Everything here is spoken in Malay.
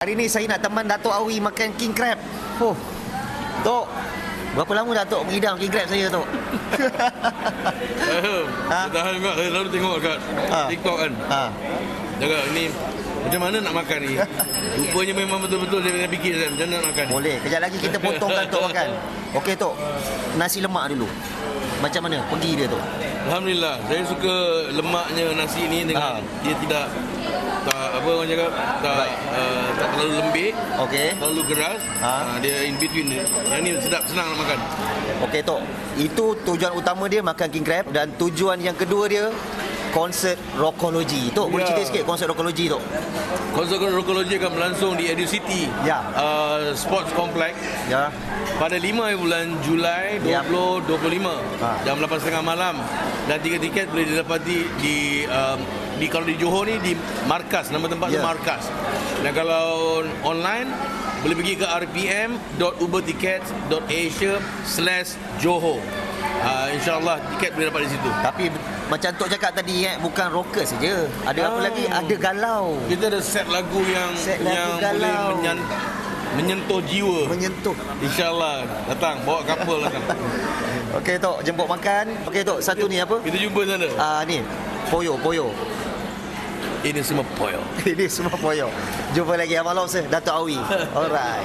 Hari ni saya nak teman Datuk Awi makan king crab. Oh, Tok, berapa lama Datuk mengidam king crab saya, Tok? Tahan juga, saya selalu tengok kat TikTok kan. Cakap ni macam mana nak makan ni. Rupanya memang betul-betul dia kena fikir kan, macam mana nak makan. Boleh, kejap lagi kita potongkan Tok makan. Okey Tok, nasi lemak dulu. Macam mana pergi dia, Tok? Alhamdulillah, saya suka lemaknya nasi ni dengan dia tak apa orang cakap, tak terlalu lembik, terlalu keras. Dia in between dia. Yang ni sedap, senang nak makan. Okey Tok, itu tujuan utama dia makan king crab, dan tujuan yang kedua dia konsert Rockology. Tok, boleh cerita sikit konsert Rockology, Tok? Konsert Rockology akan berlangsung di Edu City Sports Complex pada 5 bulan Julai 2025 jam 8.30 malam, dan tiket boleh didapati di kalau di Johor ni di Markas, nama tempat tu Markas, dan kalau online boleh pergi ke rpm.ubertickets.asia/Johor. InsyaAllah tiket boleh dapat di situ. Tapi macam Tok cakap tadi, bukan rocker saja. Ada apa lagi? Ada galau. Kita ada set lagu yang boleh menyentuh jiwa. Menyentuh. InsyaAllah datang, bawa couple datang. Okey Tok, jemput makan. Okey Tok, satu ni apa? Kita jumpa sana. Ni, poyo. Ini semua poyo. Ini semua poyo. Jumpa lagi Abang Lobster, Datuk Awi. Alright.